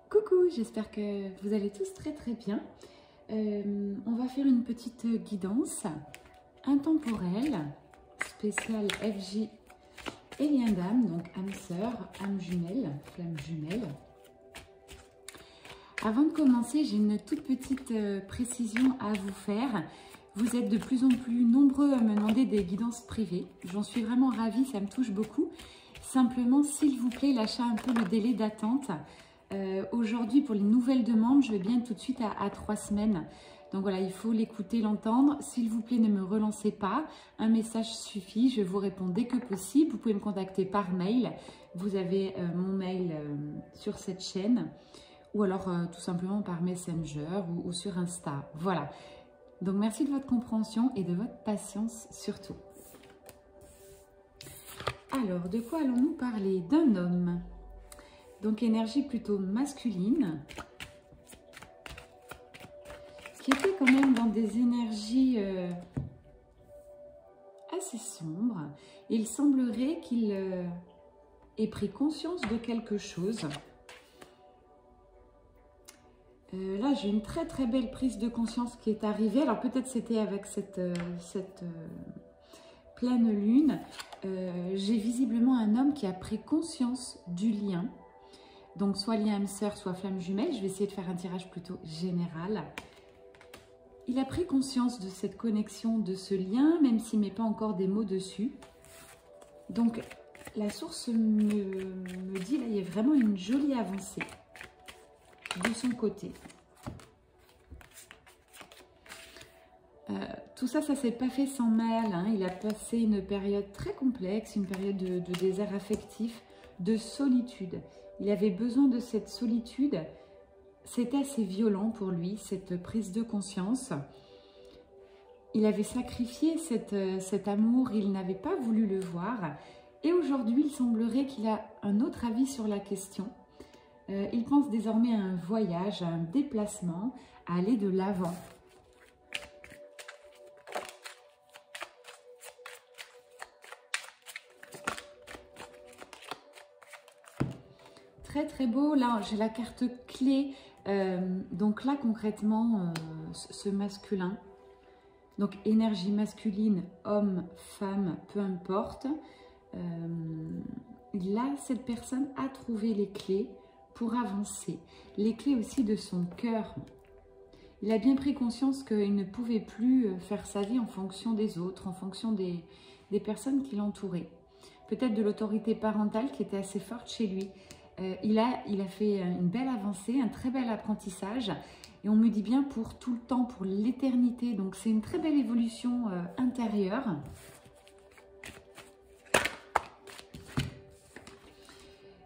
Coucou, j'espère que vous allez tous très bien. On va faire une petite guidance intemporelle spéciale FJ et lien d'âme, donc âme sœur, âme jumelle, flamme jumelle. Avant de commencer, j'ai une toute petite précision à vous faire. Vous êtes de plus en plus nombreux à me demander des guidances privées. J'en suis vraiment ravie, ça me touche beaucoup. Simplement, s'il vous plaît, lâchez un peu le délai d'attente. Aujourd'hui, pour les nouvelles demandes, je vais bien tout de suite à 3 semaines. Donc voilà, il faut l'écouter, l'entendre. S'il vous plaît, ne me relancez pas. Un message suffit, je vous réponds dès que possible. Vous pouvez me contacter par mail. Vous avez mon mail sur cette chaîne. Ou alors tout simplement par Messenger ou sur Insta. Voilà. Donc merci de votre compréhension et de votre patience surtout. Alors, de quoi allons-nous parler? D'un homme. Donc énergie plutôt masculine, qui était quand même dans des énergies assez sombres. Il semblerait qu'il ait pris conscience de quelque chose. Là, j'ai une très belle prise de conscience qui est arrivée. Alors peut-être c'était avec cette pleine lune. J'ai visiblement un homme qui a pris conscience du lien. Donc, soit lien âme sœur, soit flamme jumelle. Je vais essayer de faire un tirage plutôt général. Il a pris conscience de cette connexion, de ce lien, même s'il ne met pas encore des mots dessus. Donc, la source me dit, là, il y a vraiment une jolie avancée de son côté. Tout ça, ça ne s'est pas fait sans mal. Hein. Il a passé une période très complexe, une période de désert affectif, de solitude. Il avait besoin de cette solitude. C'était assez violent pour lui, cette prise de conscience. Il avait sacrifié cet amour, il n'avait pas voulu le voir. Et aujourd'hui, il semblerait qu'il a un autre avis sur la question. Il pense désormais à un voyage, à un déplacement, à aller de l'avant. Très beau. Là, j'ai la carte clé. Donc là, concrètement, ce masculin. Donc, énergie masculine, homme, femme, peu importe. Là, cette personne a trouvé les clés pour avancer. Les clés aussi de son cœur. Il a bien pris conscience qu'il ne pouvait plus faire sa vie en fonction des autres, en fonction des personnes qui l'entouraient. Peut-être de l'autorité parentale qui était assez forte chez lui. Il a fait une belle avancée, un très bel apprentissage. Et on me dit bien pour tout le temps, pour l'éternité. Donc c'est une très belle évolution intérieure.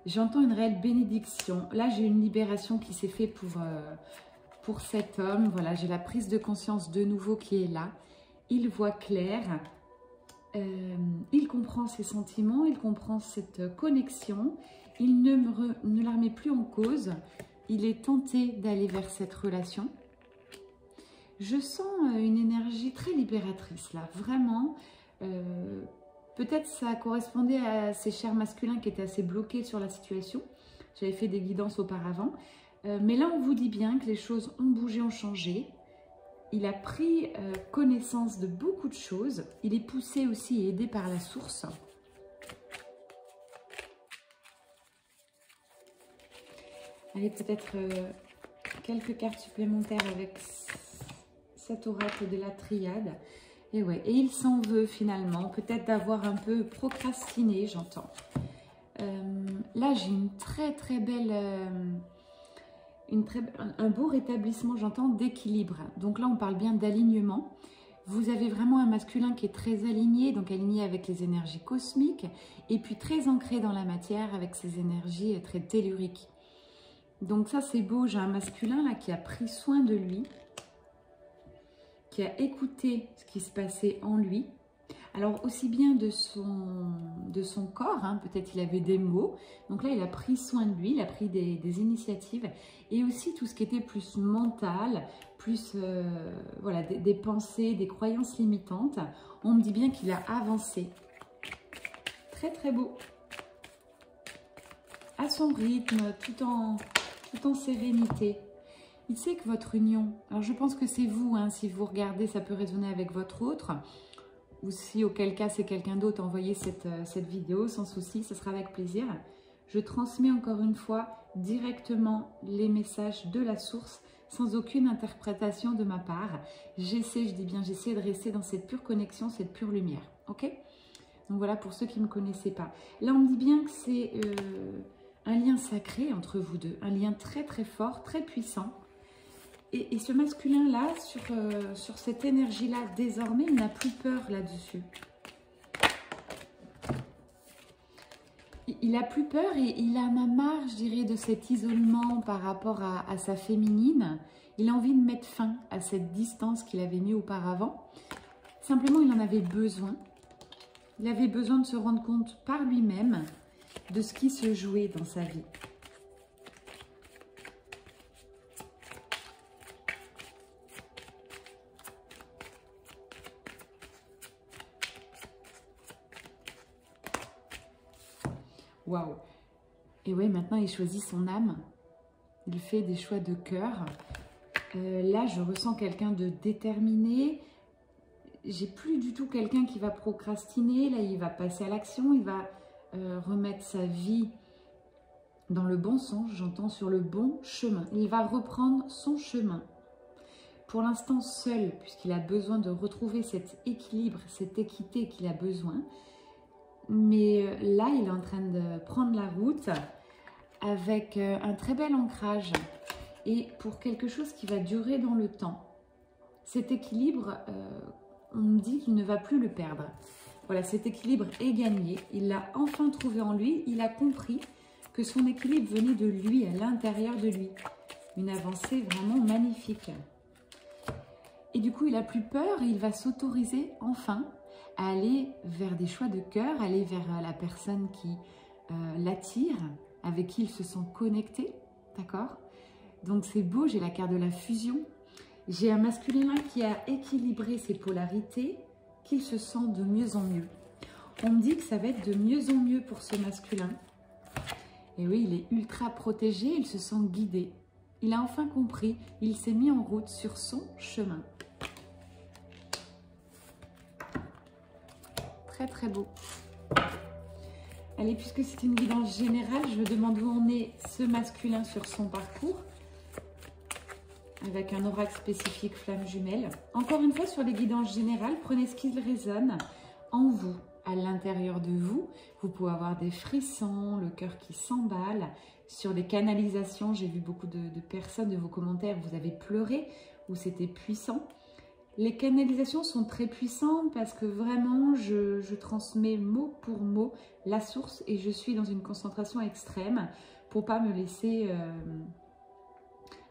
J'entends une réelle bénédiction. Là, j'ai une libération qui s'est faite pour cet homme. Voilà, j'ai la prise de conscience de nouveau qui est là. Il voit clair. Il comprend ses sentiments, il comprend cette connexion. Il ne la remet plus en cause. Il est tenté d'aller vers cette relation. Je sens une énergie très libératrice là, vraiment. Peut-être ça correspondait à ces chers masculins qui étaient assez bloqués sur la situation. J'avais fait des guidances auparavant. Mais là, on vous dit bien que les choses ont bougé, ont changé. Il a pris connaissance de beaucoup de choses. Il est poussé aussi et aidé par la source. Allez, peut-être quelques cartes supplémentaires avec cet oracle de la triade. Et ouais, et il s'en veut finalement, peut-être d'avoir un peu procrastiné, j'entends. Là, j'ai une très belle... un beau rétablissement, j'entends, d'équilibre. Donc là, on parle bien d'alignement. Vous avez vraiment un masculin qui est très aligné, donc aligné avec les énergies cosmiques, et puis très ancré dans la matière avec ses énergies très telluriques. Donc ça, c'est beau. J'ai un masculin là qui a pris soin de lui, qui a écouté ce qui se passait en lui. Alors aussi bien de son corps, hein, peut-être il avait des mots, donc là il a pris soin de lui, il a pris des initiatives, et aussi tout ce qui était plus mental, plus voilà, des pensées, des croyances limitantes. On me dit bien qu'il a avancé. Très beau. À son rythme, tout en tout en sérénité. Il sait que votre union, alors je pense que c'est vous, hein, si vous regardez, ça peut résonner avec votre autre, ou si auquel cas c'est quelqu'un d'autre, envoyez cette vidéo sans souci, ce sera avec plaisir. Je transmets encore une fois directement les messages de la source, sans aucune interprétation de ma part. J'essaie, je dis bien j'essaie de rester dans cette pure connexion, cette pure lumière, ok? Donc voilà pour ceux qui ne me connaissaient pas. Là on me dit bien que c'est un lien sacré entre vous deux, un lien très très fort, très puissant. Et ce masculin-là, sur cette énergie-là, désormais, il n'a plus peur là-dessus. Il n'a plus peur et il en a marre, je dirais, de cet isolement par rapport à sa féminine. Il a envie de mettre fin à cette distance qu'il avait mis auparavant. Simplement, il en avait besoin. Il avait besoin de se rendre compte par lui-même de ce qui se jouait dans sa vie. Waouh! Et oui, maintenant il choisit son âme. Il fait des choix de cœur. Là, je ressens quelqu'un de déterminé. J'ai plus du tout quelqu'un qui va procrastiner. Là, il va passer à l'action. Il va remettre sa vie dans le bon sens. J'entends sur le bon chemin. Il va reprendre son chemin. Pour l'instant seul, puisqu'il a besoin de retrouver cet équilibre, cette équité qu'il a besoin. Mais là, il est en train de prendre la route avec un très bel ancrage et pour quelque chose qui va durer dans le temps. Cet équilibre, on me dit qu'il ne va plus le perdre. Voilà, cet équilibre est gagné. Il l'a enfin trouvé en lui. Il a compris que son équilibre venait de lui, à l'intérieur de lui. Une avancée vraiment magnifique. Et du coup, il n'a plus peur et il va s'autoriser enfin à aller vers des choix de cœur, aller vers la personne qui l'attire, avec qui il se sent connecté, d'accord? Donc c'est beau, j'ai la carte de la fusion. J'ai un masculin qui a équilibré ses polarités, qu'il se sent de mieux en mieux. On me dit que ça va être de mieux en mieux pour ce masculin. Et oui, il est ultra protégé, il se sent guidé. Il a enfin compris, il s'est mis en route sur son chemin. Très très beau. Allez, puisque c'est une guidance générale, je me demande où en est ce masculin sur son parcours. Avec un oracle spécifique flamme jumelle. Encore une fois, sur les guidances générales, prenez ce qui résonne en vous, à l'intérieur de vous. Vous pouvez avoir des frissons, le cœur qui s'emballe. Sur les canalisations, j'ai vu beaucoup de personnes de vos commentaires, vous avez pleuré, où c'était puissant. Les canalisations sont très puissantes parce que vraiment, je transmets mot pour mot la source et je suis dans une concentration extrême pour ne pas me laisser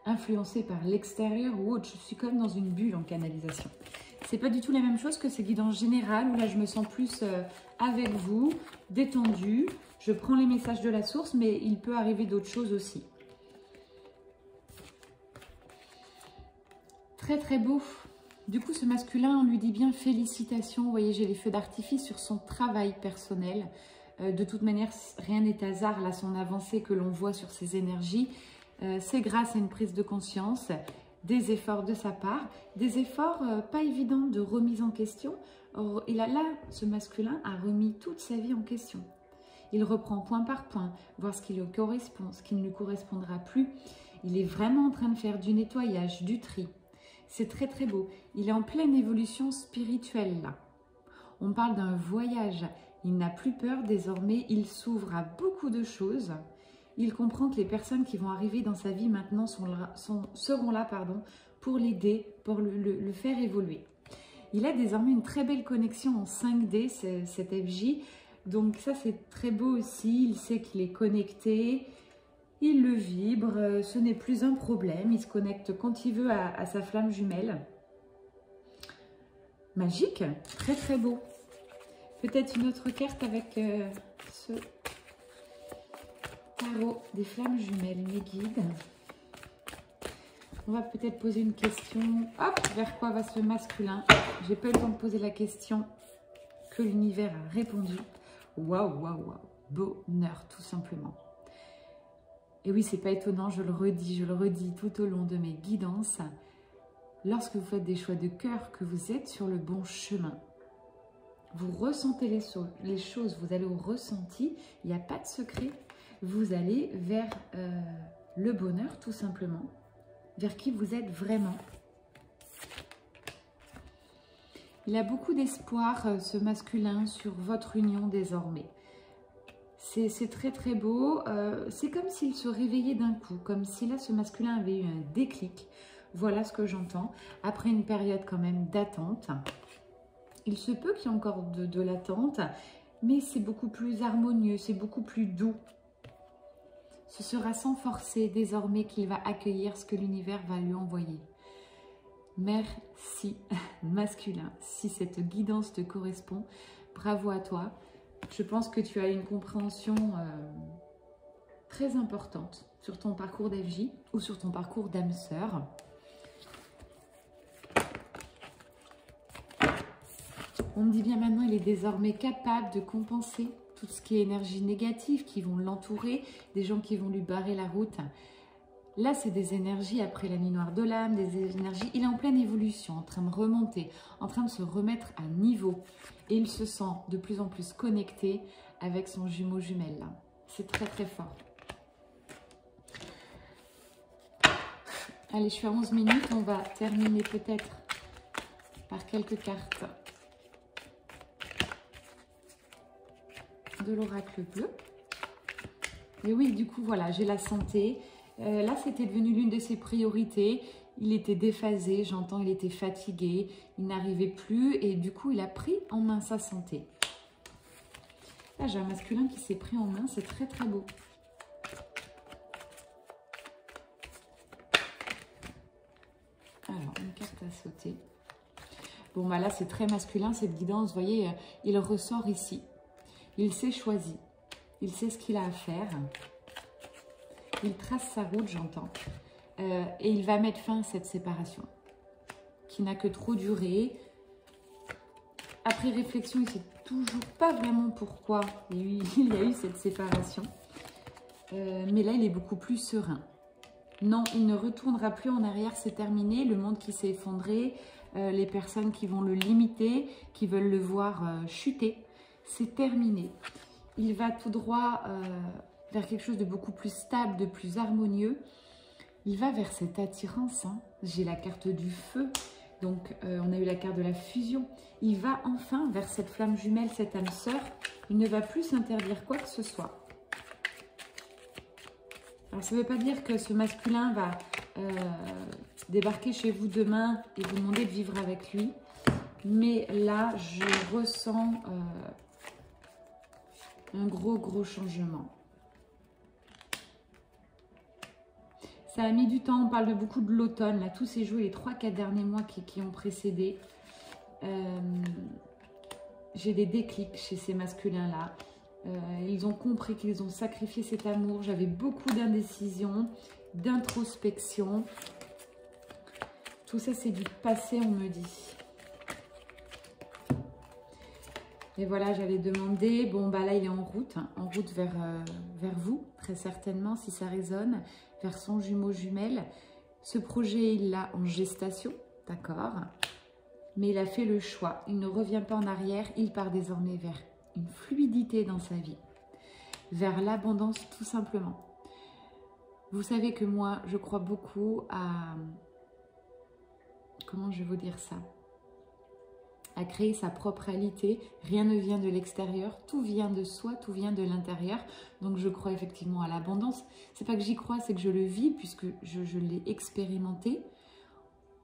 influencer par l'extérieur ou autre. Je suis comme dans une bulle en canalisation. C'est pas du tout la même chose que ces guidances générales où là, je me sens plus avec vous, détendue. Je prends les messages de la source, mais il peut arriver d'autres choses aussi. Très très beau. Du coup, ce masculin, on lui dit bien félicitations. Vous voyez, j'ai les feux d'artifice sur son travail personnel. De toute manière, rien n'est hasard, là, son avancée que l'on voit sur ses énergies. C'est grâce à une prise de conscience, des efforts de sa part, des efforts pas évidents de remise en question. Or, ce masculin a remis toute sa vie en question. Il reprend point par point, voir ce qui lui correspond, ce qui ne lui correspondra plus. Il est vraiment en train de faire du nettoyage, du tri. C'est très très beau. Il est en pleine évolution spirituelle là. On parle d'un voyage. Il n'a plus peur désormais. Il s'ouvre à beaucoup de choses. Il comprend que les personnes qui vont arriver dans sa vie maintenant seront là pour l'aider, pour le faire évoluer. Il a désormais une très belle connexion en 5D, cet FJ. Donc ça, c'est très beau aussi. Il sait qu'il est connecté. Il le vibre, ce n'est plus un problème, il se connecte quand il veut à sa flamme jumelle. Magique, très très beau. Peut-être une autre carte avec ce tarot des flammes jumelles, mes guides. On va peut-être poser une question. Hop, vers quoi va ce masculin? J'ai pas eu le temps de poser la question que l'univers a répondu. Waouh, waouh, waouh. Bonheur, tout simplement. Et oui, c'est pas étonnant, je le redis tout au long de mes guidances. Lorsque vous faites des choix de cœur, que vous êtes sur le bon chemin. Vous ressentez les choses, vous allez au ressenti, il n'y a pas de secret. Vous allez vers le bonheur, tout simplement, vers qui vous êtes vraiment. Il a beaucoup d'espoir, ce masculin, sur votre union désormais. C'est très très beau, c'est comme s'il se réveillait d'un coup, comme si là ce masculin avait eu un déclic. Voilà ce que j'entends, après une période quand même d'attente. Il se peut qu'il y ait encore de l'attente, mais c'est beaucoup plus harmonieux, c'est beaucoup plus doux. Ce sera sans forcer désormais qu'il va accueillir ce que l'univers va lui envoyer. Merci masculin, si cette guidance te correspond, bravo à toi. Je pense que tu as une compréhension très importante sur ton parcours d'FJ ou sur ton parcours d'âme sœur. On me dit bien maintenant, il est désormais capable de compenser tout ce qui est énergie négative qui vont l'entourer, des gens qui vont lui barrer la route. Là, c'est des énergies après la nuit noire de l'âme, des énergies, il est en pleine évolution, en train de remonter, en train de se remettre à niveau. Et il se sent de plus en plus connecté avec son jumeau jumelle là. C'est très très fort. Allez, je suis à 11 minutes, on va terminer peut-être par quelques cartes de l'oracle bleu. Et oui, du coup, voilà, j'ai la santé. Là, c'était devenu l'une de ses priorités. Il était déphasé, j'entends, il était fatigué, il n'arrivait plus et du coup, il a pris en main sa santé. Là, j'ai un masculin qui s'est pris en main, c'est très très beau. Alors, une carte à sauter. Bon, bah là, c'est très masculin, cette guidance, vous voyez, il ressort ici. Il s'est choisi, il sait ce qu'il a à faire. Il trace sa route, j'entends. Et il va mettre fin à cette séparation qui n'a que trop duré. Après réflexion, il ne sait toujours pas vraiment pourquoi il y a eu cette séparation. Mais là, il est beaucoup plus serein. Non, il ne retournera plus en arrière, c'est terminé. Le monde qui s'est effondré, les personnes qui vont le limiter, qui veulent le voir chuter, c'est terminé. Il va tout droit vers quelque chose de beaucoup plus stable, de plus harmonieux. Il va vers cette attirance. Hein. J'ai la carte du feu, donc on a eu la carte de la fusion. Il va enfin vers cette flamme jumelle, cette âme sœur. Il ne va plus s'interdire quoi que ce soit. Alors ça ne veut pas dire que ce masculin va débarquer chez vous demain et vous demander de vivre avec lui. Mais là, je ressens un gros changement. Ça a mis du temps, on parle de beaucoup de l'automne, là, tous ces jours, les 3-4 derniers mois qui ont précédé. J'ai des déclics chez ces masculins-là. Ils ont compris qu'ils ont sacrifié cet amour. J'avais beaucoup d'indécision, d'introspection. Tout ça, c'est du passé, on me dit. Et voilà, j'avais demandé, bon, bah là, il est en route vers vous, très certainement, si ça résonne, vers son jumeau jumelle. Ce projet, il l'a en gestation, d'accord, mais il a fait le choix. Il ne revient pas en arrière, il part désormais vers une fluidité dans sa vie, vers l'abondance, tout simplement. Vous savez que moi, je crois beaucoup à... Comment je vais vous dire ça ? À créer sa propre réalité. Rien ne vient de l'extérieur, tout vient de soi, tout vient de l'intérieur. Donc je crois effectivement à l'abondance. C'est pas que j'y crois, c'est que je le vis puisque je l'ai expérimenté.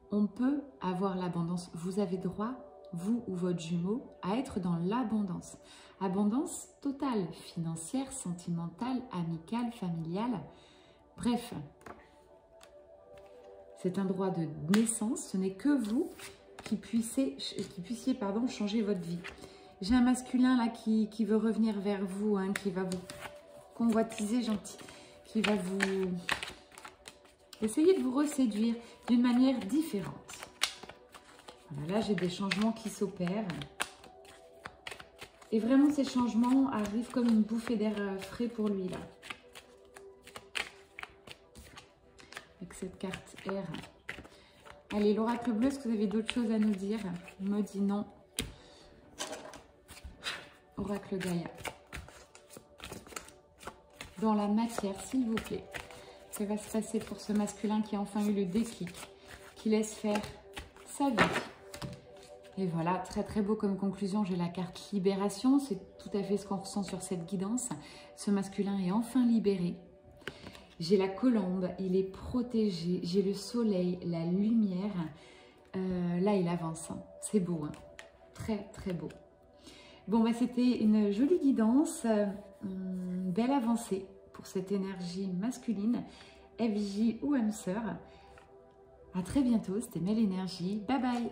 On peut avoir l'abondance. Vous avez droit, vous ou votre jumeau, à être dans l'abondance. Abondance totale, financière, sentimentale, amicale, familiale. Bref, c'est un droit de naissance. Ce n'est que vous qui puissiez changer votre vie. J'ai un masculin là qui veut revenir vers vous, hein, qui va vous convoitiser, gentil, qui va vous essayer de vous reséduire d'une manière différente. Voilà, là j'ai des changements qui s'opèrent. Et vraiment ces changements arrivent comme une bouffée d'air frais pour lui là. cette carte R. Allez, l'oracle bleu, est-ce que vous avez d'autres choses à nous dire? On me dit non. Oracle Gaïa. Dans la matière, s'il vous plaît. Ça va se passer pour ce masculin qui a enfin eu le déclic, qui laisse faire sa vie. Et voilà, très très beau comme conclusion, j'ai la carte libération. C'est tout à fait ce qu'on ressent sur cette guidance. Ce masculin est enfin libéré. J'ai la colombe, il est protégé. J'ai le soleil, la lumière. Là, il avance. Hein. C'est beau, hein. Très très beau. Bon, bah, c'était une jolie guidance, belle avancée pour cette énergie masculine, FJ ou âme sœur. À très bientôt, c'était Mel Énergie. Bye bye.